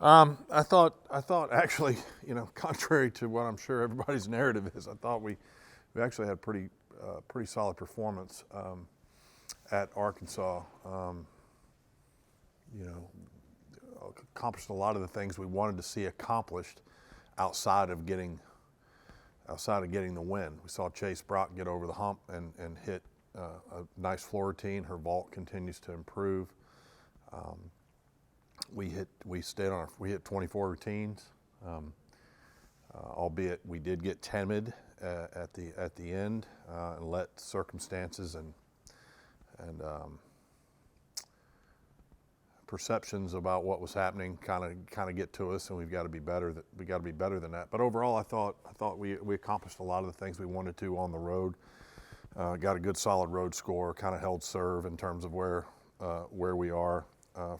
I thought actually, contrary to what I'm sure everybody's narrative is, I thought we actually had pretty solid performance at Arkansas. You know, accomplished a lot of the things we wanted to see accomplished outside of getting the win. We saw Chase Brock get over the hump and hit a nice floor routine. Her vault continues to improve. We hit 24 routines, albeit we did get timid at the end and let circumstances and perceptions about what was happening kind of get to us, and we've got to be better. We got to be better than that. But overall, I thought we accomplished a lot of the things we wanted to on the road. Got a good solid road score. Kind of held serve in terms of where we are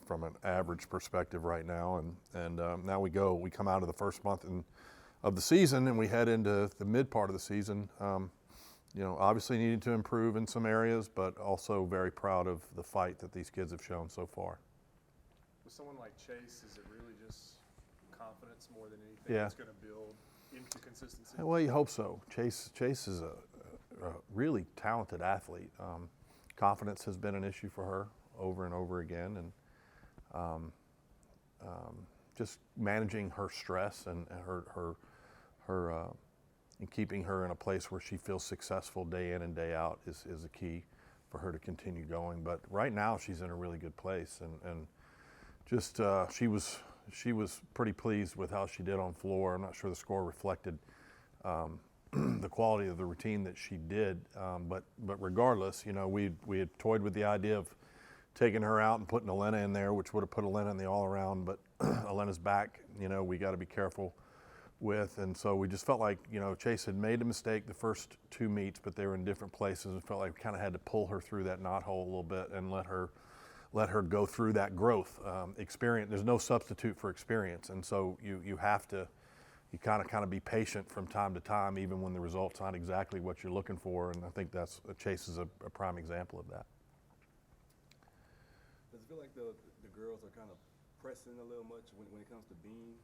from an average perspective right now. And now we come out of the first month of the season, and we head into the mid part of the season. Obviously needed to improve in some areas, but also very proud of the fight that these kids have shown so far. With someone like Chase, is it really just confidence more than anything that's going to build into consistency? Well, you hope so. Chase is a really talented athlete. Confidence has been an issue for her over and over again, and just managing her stress and her and keeping her in a place where she feels successful day in and day out is a key for her to continue going. But right now she's in a really good place, and just she was pretty pleased with how she did on floor. I'm not sure the score reflected the quality of the routine that she did, but regardless, we had toyed with the idea of taking her out and putting Elena in there, which would have put Elena in the all-around, but Elena's back, we got to be careful with, and so we just felt like, Chase had made a mistake the first two meets, but they were in different places, and felt like we kind of had to pull her through that knothole a little bit and let her go through that growth experience. There's no substitute for experience, and so you have to kind of be patient from time to time, even when the results aren't exactly what you're looking for, and I think Chase is a prime example of that. Does it feel like the girls are kind of pressing a little much when it comes to beam?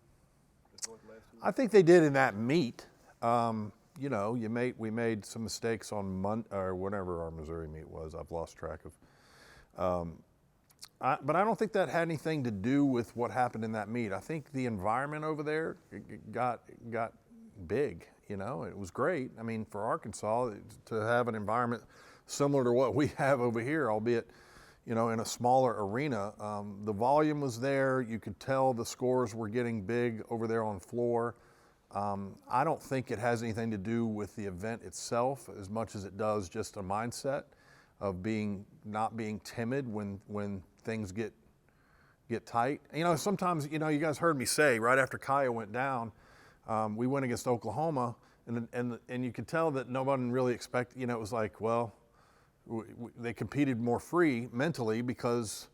I think they did in that meet. We made some mistakes on Monday or whatever our Missouri meet was. I've lost track of. But I don't think that had anything to do with what happened in that meet. I think the environment over there got big. It was great. I mean, for Arkansas to have an environment similar to what we have over here, albeit in a smaller arena, the volume was there. You could tell the scores were getting big over there on floor. I don't think it has anything to do with the event itself as much as it does just a mindset of not being timid when things get tight. Sometimes, you guys heard me say right after Kaya went down, we went against Oklahoma, and you could tell that nobody really expected. It was like, well, they competed more free mentally because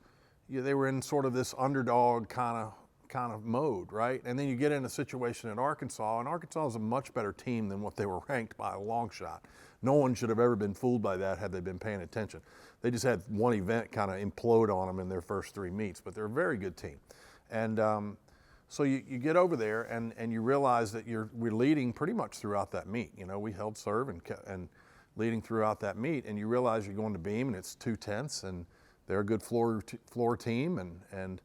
they were in sort of this underdog kind of mode, right? And then you get in a situation in Arkansas, and Arkansas is a much better team than what they were ranked by a long shot. No one should have ever been fooled by that had they been paying attention. They just had one event kind of implode on them in their first three meets, but they're a very good team. And so you get over there and you realize that we're leading pretty much throughout that meet. We held serve and leading throughout that meet, and you realize you're going to beam and it's 2/10, and they're a good floor team, and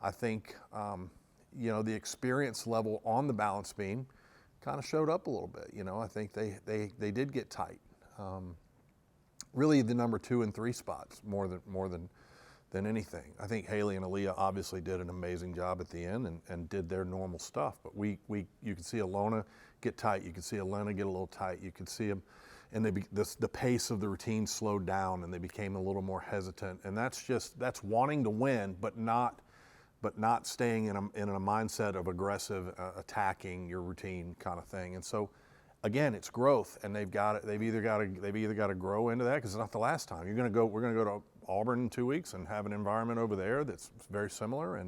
I think the experience level on the balance beam kind of showed up a little bit. I think they did get tight. Really, the number 2 and 3 spots more than anything. I think Haley and Aaliyah obviously did an amazing job at the end and did their normal stuff. But you could see Alona get tight. You could see Elena get a little tight. You could see them, and the pace of the routine slowed down, and they became a little more hesitant. And that's wanting to win, but not staying in a mindset of aggressive attacking your routine kind of thing. And so, again, it's growth, and they've either got to grow into that, because it's not the last time. We're going to go to Auburn in 2 weeks and have an environment over there that's very similar,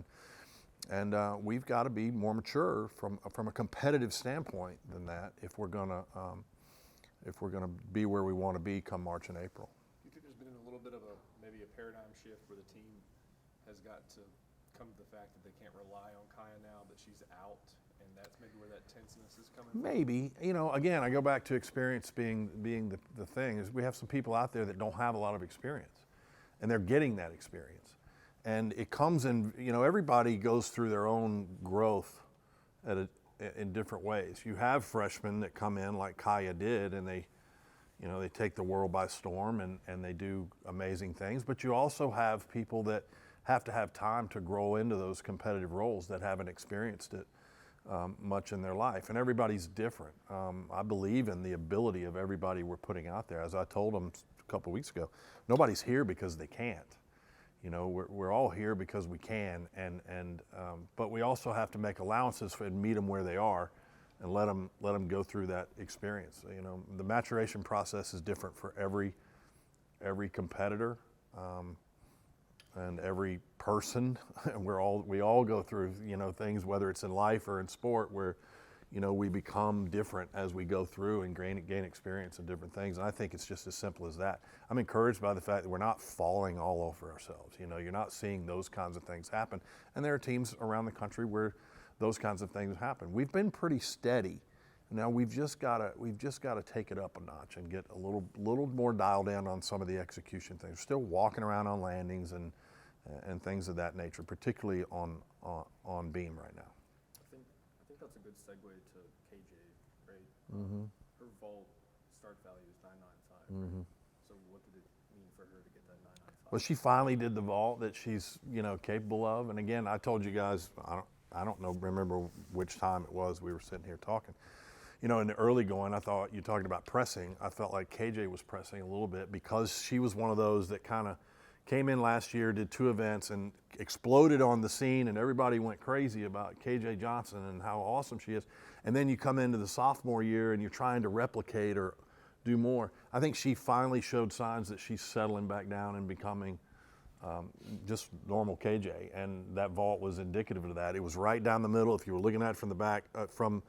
and we've got to be more mature from a competitive standpoint than that if we're going to be where we want to be come March and April. Do you think there's been a little bit of maybe a paradigm shift where the team has got to come to the fact that they can't rely on Kaya now that she's out, and that's maybe where that tenseness is coming from? Maybe. Again, I go back to experience being the thing. Is we have some people out there that don't have a lot of experience, and they're getting that experience. And it comes in, everybody goes through their own growth in different ways. You have freshmen that come in like Kaya did, and they take the world by storm and they do amazing things. But you also have people that have to have time to grow into those competitive roles that haven't experienced it much in their life. And everybody's different. I believe in the ability of everybody we're putting out there. As I told them a couple of weeks ago, nobody's here because they can't. We're all here because we can, but we also have to make allowances and meet them where they are, and let them go through that experience. The maturation process is different for every competitor and every person. We all go through things, whether it's in life or in sport, where we become different as we go through and gain experience in different things. And I think it's just as simple as that. I'm encouraged by the fact that we're not falling all over ourselves. You're not seeing those kinds of things happen. And there are teams around the country where those kinds of things happen. We've been pretty steady. Now we've just got to take it up a notch and get a little more dialed in on some of the execution things. We're still walking around on landings and things of that nature, particularly on beam right now. I think that's a good segue to KJ, right? Mm-hmm. Her vault start value is 995. Mm-hmm. So what did it mean for her to get that 995? Well, she finally did the vault that she's capable of. And again, I told you guys, I don't remember which time it was we were sitting here talking. In the early going, I thought you talking about pressing. I felt like KJ was pressing a little bit because she was one of those that kind of came in last year, did 2 events, and exploded on the scene, and everybody went crazy about KJ Johnson and how awesome she is. And then you come into the sophomore year and you're trying to replicate or do more. I think she finally showed signs that she's settling back down and becoming just normal KJ, and that vault was indicative of that. It was right down the middle. If you were looking at it from the back, from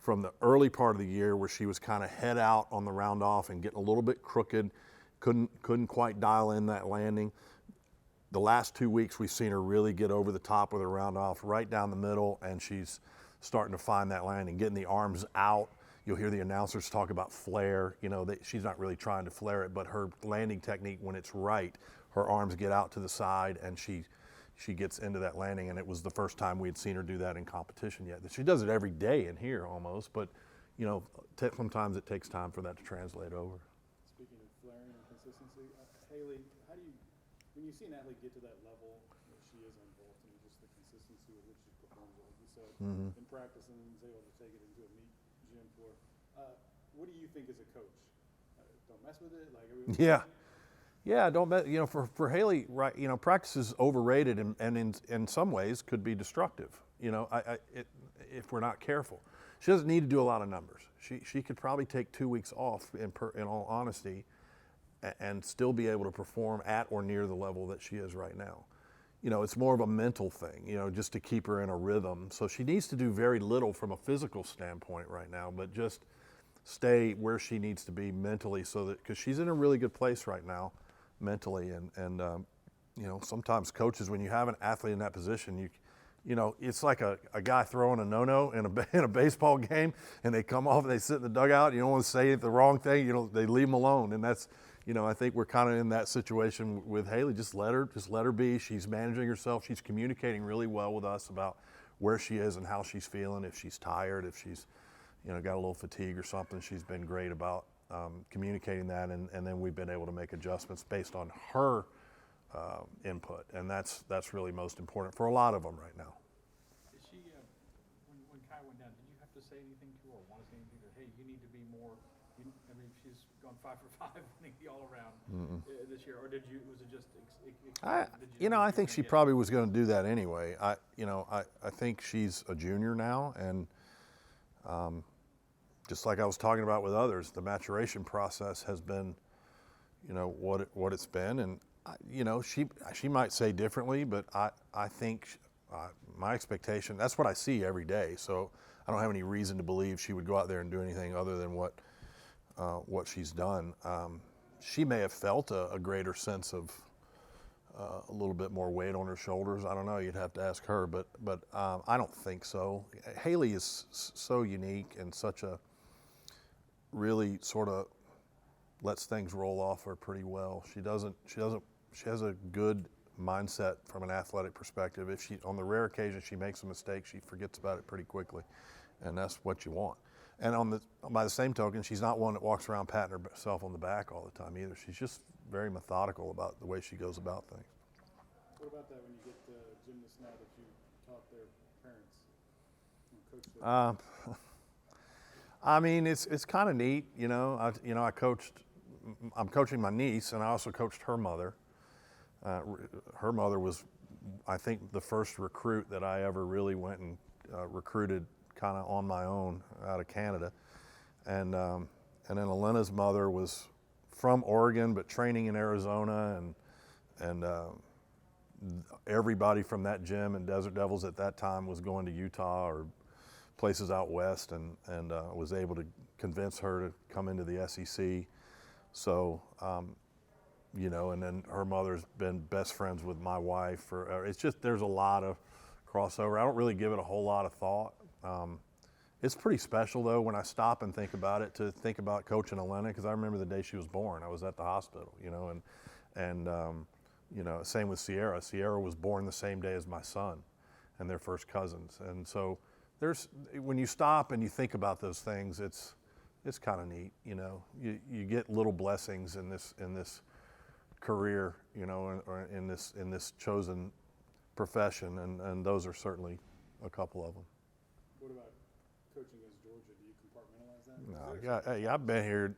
the early part of the year, where she was kind of head out on the round off and getting a little bit crooked, couldn't quite dial in that landing. The last 2 weeks, we've seen her really get over the top with her round off, right down the middle, and she's starting to find that landing, getting the arms out. You'll hear the announcers talk about flare. She's not really trying to flare it, but her landing technique, when it's right, her arms get out to the side, and she gets into that landing. And it was the first time we had seen her do that in competition yet. She does it every day in here almost, but sometimes it takes time for that to translate over. Speaking of flaring and consistency, Haley, when you see an athlete get to that level that she is on vault, and just the consistency with which she performs it, like you said, in practice, and is able to take it into a meet gym floor, what do you think as a coach? Don't mess with it? Yeah, don't bet. For Haley, right? Practice is overrated and in some ways could be destructive. If we're not careful, she doesn't need to do a lot of numbers. She could probably take 2 weeks off in all honesty, and still be able to perform at or near the level that she is right now. It's more of a mental thing. Just to keep her in a rhythm. So she needs to do very little from a physical standpoint right now, but just stay where she needs to be mentally, because she's in a really good place right now mentally, and sometimes coaches, when you have an athlete in that position, it's like a guy throwing a no-no in a baseball game, and they come off and they sit in the dugout. You don't want to say the wrong thing. They leave them alone, and that's I think we're kind of in that situation with Haley. Just let her be. She's managing herself. She's communicating really well with us about where she is and how she's feeling. If she's tired, if she's got a little fatigue or something, she's been great about communicating that, and then we've been able to make adjustments based on her input, and that's really most important for a lot of them right now. Is she, when Kai went down, did you have to say anything to her or want to say anything to her? Hey, you need to be more, she's gone 5 for 5 winning the all-around this year, or was it just I think she probably was going to do that anyway. I think she's a junior now, and just like I was talking about with others, the maturation process has been, what it's been, and she might say differently, but I think my expectation, that's what I see every day. So I don't have any reason to believe she would go out there and do anything other than what she's done. She may have felt a greater sense of a little bit more weight on her shoulders. I don't know. You'd have to ask her, but I don't think so. Haley is so unique and such a really sort of lets things roll off her pretty well. She has a good mindset from an athletic perspective. If she, on the rare occasion she makes a mistake, she forgets about it pretty quickly, and that's what you want. And by the same token, she's not one that walks around patting herself on the back all the time either. She's just very methodical about the way she goes about things. What about that when you get gymnasts now that you taught their parents and coached them? I mean, it's kind of neat, I'm coaching my niece, and I also coached her mother. Her mother was, I think, the first recruit that I ever really went and recruited kind of on my own out of Canada. And then Elena's mother was from Oregon but training in Arizona, and everybody from that gym and Desert Devils at that time was going to Utah or places out west, and was able to convince her to come into the SEC. So, and then her mother's been best friends with my wife. It's just, there's a lot of crossover. I don't really give it a whole lot of thought. It's pretty special though when I stop and think about it, to think about coaching Elena, because I remember the day she was born. I was at the hospital, and same with Sierra. Sierra was born the same day as my son, and they're first cousins. And so when you stop and you think about those things, it's kind of neat. You get little blessings in this career, or in this chosen profession, and those are certainly a couple of them. What about coaching against Georgia? Do you compartmentalize that? No, hey, I've been here.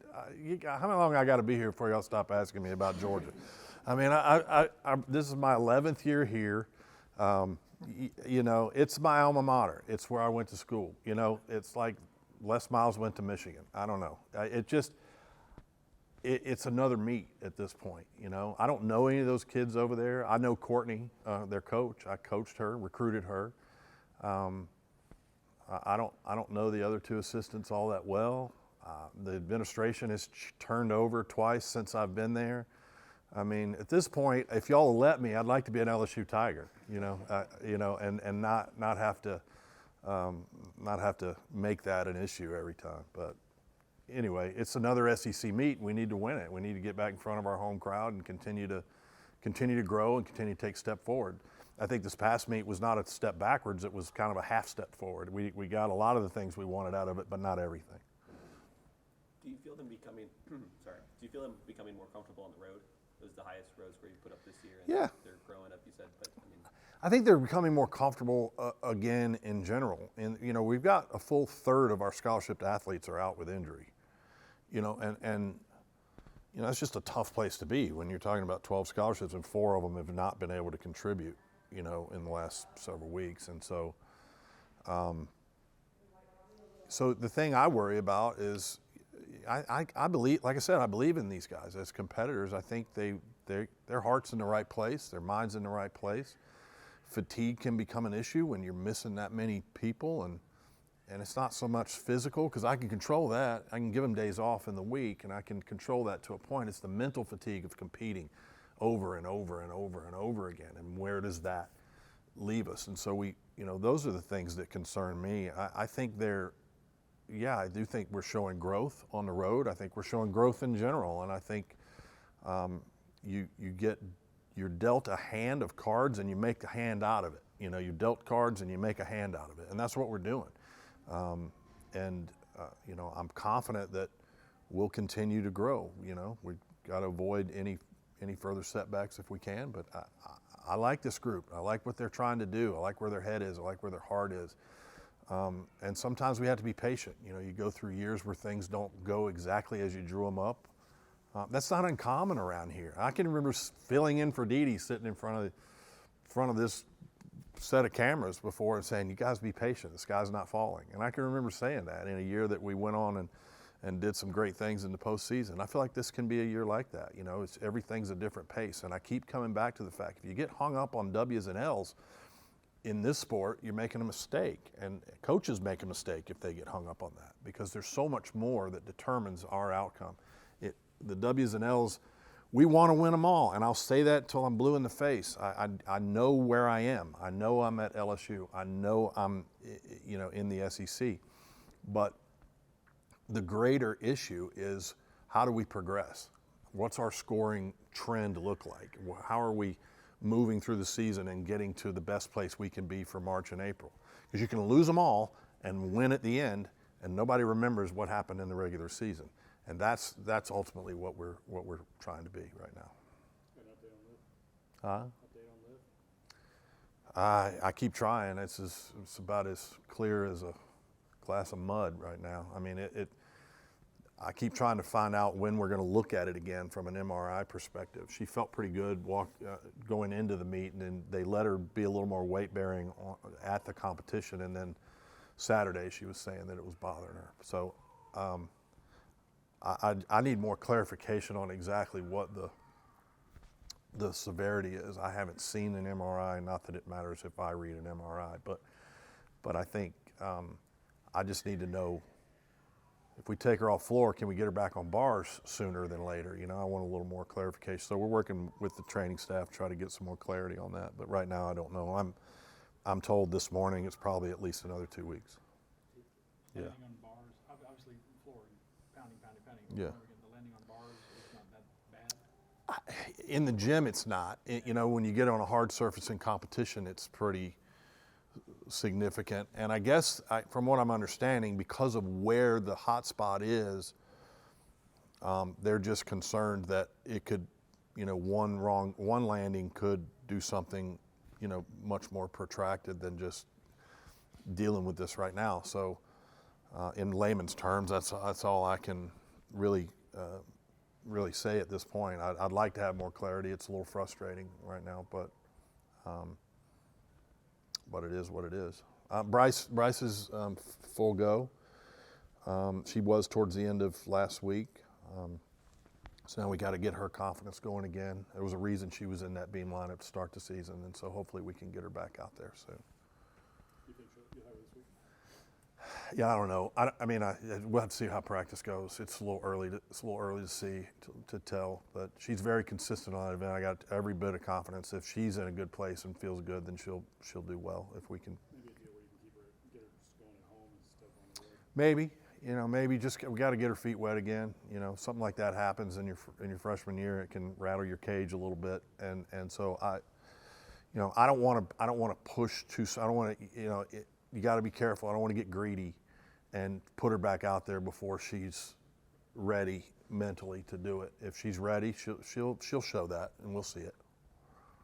How long I got to be here before y'all stop asking me about Georgia? I mean, I this is my 11th year here. It's my alma mater. It's where I went to school. It's like Les Miles went to Michigan. I don't know. It's another meet at this point. I don't know any of those kids over there. I know Courtney, their coach. I coached her, recruited her. I don't know the other two assistants all that well. The administration has turned over twice since I've been there. I mean, at this point, if y'all will let me, I'd like to be an LSU Tiger, and not have to make that an issue every time. But anyway, it's another SEC meet. We need to win it. We need to get back in front of our home crowd and continue to grow and continue to take a step forward. I think this past meet was not a step backwards. It was kind of a half step forward. We got a lot of the things we wanted out of it, but not everything. Do you feel them becoming more comfortable on the road? It was the highest road score you put up this year. And yeah. They're growing up, you said. But I think they're becoming more comfortable again in general. And, we've got a full third of our scholarship athletes are out with injury. And that's just a tough place to be when you're talking about 12 scholarships and 4 of them have not been able to contribute, in the last several weeks. And so, so the thing I worry about is I believe, like I said, I believe in these guys as competitors. I think their heart's in the right place, their mind's in the right place. Fatigue can become an issue when you're missing that many people, and it's not so much physical, because I can control that. I can give them days off in the week, and I can control that to a point. It's the mental fatigue of competing over and over and over and over again, and where does that leave us? And so those are the things that concern me. I think I do think we're showing growth on the road. I think we're showing growth in general, and I think you're dealt a hand of cards and you make a hand out of it. You dealt cards and you make a hand out of it, and that's what we're doing. I'm confident that we'll continue to grow. We've got to avoid any further setbacks if we can, but I like this group. I like what they're trying to do. I like where their head is. I like where their heart is. And sometimes we have to be patient. You go through years where things don't go exactly as you drew them up. That's not uncommon around here. I can remember filling in for Dee Dee sitting in front of this set of cameras before and saying, "You guys be patient. The sky's not falling." And I can remember saying that in a year that we went on and did some great things in the postseason. I feel like this can be a year like that. Everything's a different pace. And I keep coming back to the fact, if you get hung up on W's and L's in this sport, you're making a mistake. And coaches make a mistake if they get hung up on that, because there's so much more that determines our outcome. The W's and L's we want to win them all, and I'll say that till I'm blue in the face. I know where I am. I know I'm at LSU. I know I'm, in the SEC. But the greater issue is, how do we progress? What's our scoring trend look like? How are we moving through the season and getting to the best place we can be for March and April? Because you can lose them all and win at the end, and nobody remembers what happened in the regular season. And that's ultimately what we're trying to be right now. An update on Liv? Huh? Update on Liv? I keep trying. It's about as clear as a glass of mud right now. I mean, I keep trying to find out when we're going to look at it again from an MRI perspective. She felt pretty good going into the meet, and then they let her be a little more weight bearing at the competition. And then Saturday, she was saying that it was bothering her. So I need more clarification on exactly what the severity is. I haven't seen an MRI. Not that it matters if I read an MRI, but I think I just need to know, if we take her off floor, can we get her back on bars sooner than later? I want a little more clarification. So we're working with the training staff to try to get some more clarity on that. But right now, I don't know. I'm told this morning it's probably at least another 2 weeks. Yeah. Landing on bars, obviously floor, pounding. Yeah. The landing on bars is not that bad. In the gym, it's not. When you get on a hard surface in competition, it's pretty significant. And I guess, from what I'm understanding, because of where the hot spot is, they're just concerned that it could, one landing could do something, much more protracted than just dealing with this right now. So, in layman's terms, that's all I can really say at this point. I'd like to have more clarity. It's a little frustrating right now, but it is what it is. Bryce is full go. She was towards the end of last week. So now we got to get her confidence going again. There was a reason she was in that beam lineup to start the season, and so hopefully we can get her back out there soon. You think you'll have it this week? Yeah, I don't know. We'll have to see how practice goes. It's a little early to see, to tell. But she's very consistent on it, and I got every bit of confidence. If she's in a good place and feels good, then she'll do well. If we can. Maybe a deal where you can get her just going at home and stuff on the road. Maybe we got to get her feet wet again. Something like that happens in your freshman year. It can rattle your cage a little bit, and so I don't want to push too. I don't want to. You got to be careful. I don't want to get greedy and put her back out there before she's ready mentally to do it. If she's ready, she'll show that, and we'll see it.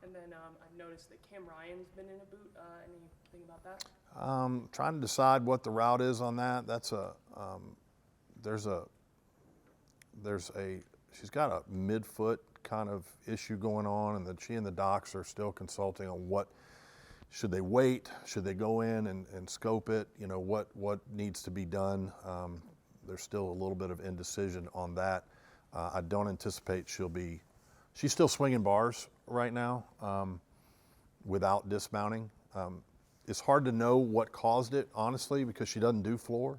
And then I've noticed that Cam Ryan's been in a boot. Anything about that? Trying to decide what the route is on that. She's got a midfoot kind of issue going on, and that she and the docs are still consulting on what. Should they wait? Should they go in and scope it? What needs to be done? There's still a little bit of indecision on that. I don't anticipate she's still swinging bars right now without dismounting. It's hard to know what caused it, honestly, because she doesn't do floor.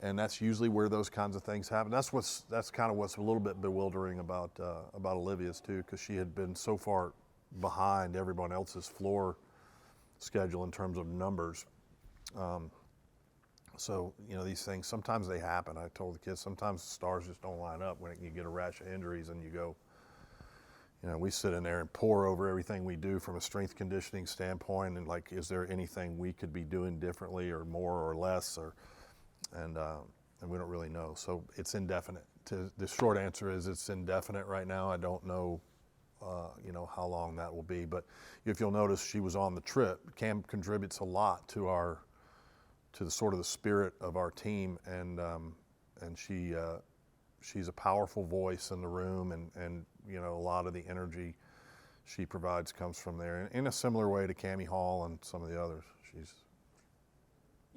And that's usually where those kinds of things happen. That's kind of what's a little bit bewildering about Olivia's too, because she had been so far behind everyone else's floor schedule in terms of numbers. So these things, sometimes they happen. I told the kids, sometimes the stars just don't line up when you get a rash of injuries and you go, we sit in there and pore over everything we do from a strength conditioning standpoint, and is there anything we could be doing differently or more or less, and we don't really know. So it's indefinite. The short answer is it's indefinite right now. I don't know how long that will be. But if you'll notice, she was on the trip. Cam contributes a lot to the sort of the spirit of our team, and she's a powerful voice in the room, and a lot of the energy she provides comes from there in a similar way to Cammie Hall and some of the others. You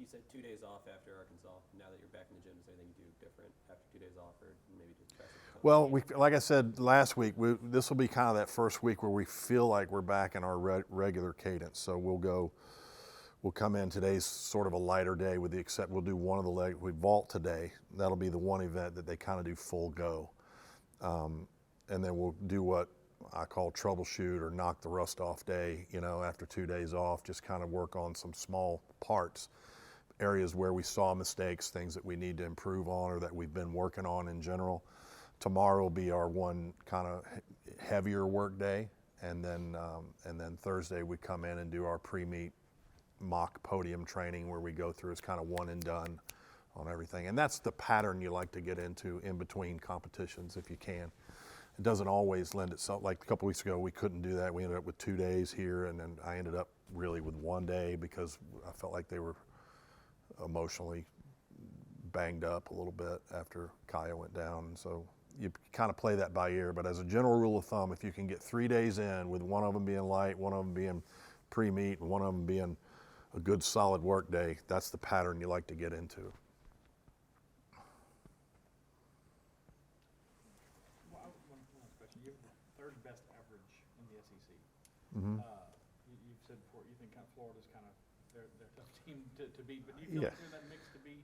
said 2 days off after Arkansas. Now that you're back in the gym, is there anything you do different after 2 days off, or maybe just press it? Well, like I said last week, this will be kind of that first week where we feel like we're back in our regular cadence. So we'll come in. Today's sort of a lighter day, we'll do one of the legs. We vault today. That'll be the one event that they kind of do full go. then we'll do what I call troubleshoot or knock the rust off day, after 2 days off, just kind of work on some small parts, areas where we saw mistakes, things that we need to improve on or that we've been working on in general. Tomorrow will be our one kind of heavier work day, and then Thursday we come in and do our pre-meet mock podium training where we go through as kind of one and done on everything. And that's the pattern you like to get into in between competitions if you can. It doesn't always lend itself. Like a couple weeks ago, we couldn't do that. We ended up with 2 days here, and then I ended up really with 1 day because I felt like they were emotionally banged up a little bit after Kaya went down. And so you kind of play that by ear. But as a general rule of thumb, if you can get 3 days in with one of them being light, one of them being pre-meet, and one of them being a good solid work day, that's the pattern you like to get into. One last question. You have the third best average in the SEC. Mm-hmm. You've said before you think kind of Florida's kind of their tough team to beat, but do you feel like they're that mix to be?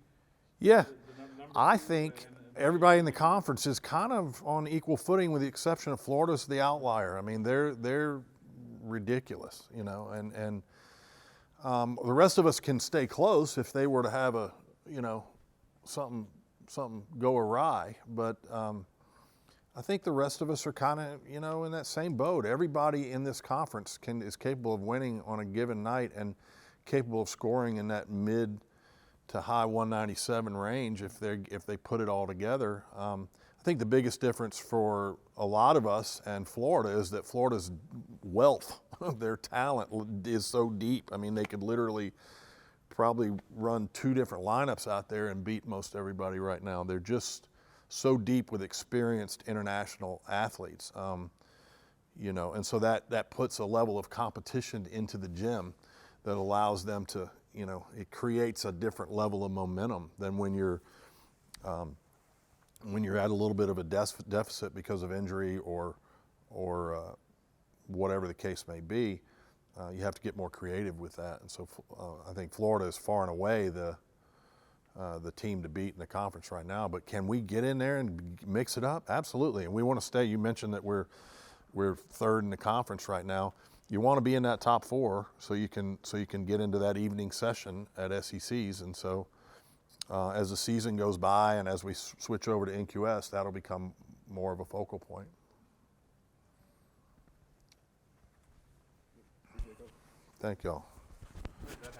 Yeah, Number I two think and everybody in the conference is kind of on equal footing with the exception of Florida's the outlier. I mean, they're ridiculous, and the rest of us can stay close if they were to have a, something go awry. But I think the rest of us are kind of, in that same boat. Everybody in this conference is capable of winning on a given night and capable of scoring in that mid to high 197 range if they put it all together. I think the biggest difference for a lot of us and Florida is that Florida's wealth, their talent is so deep. I mean, they could literally probably run 2 different lineups out there and beat most everybody right now. They're just so deep with experienced international athletes, and so that puts a level of competition into the gym that allows them to, it creates a different level of momentum than when you're at a little bit of a deficit because of injury or whatever the case may be. You have to get more creative with that. And so I think Florida is far and away the team to beat in the conference right now. But can we get in there and mix it up? Absolutely. And we want to stay. You mentioned that we're third in the conference right now. You want to be in that top 4 so you can get into that evening session at SECs. And so as the season goes by and as we switch over to NQS, that'll become more of a focal point. Thank y'all. That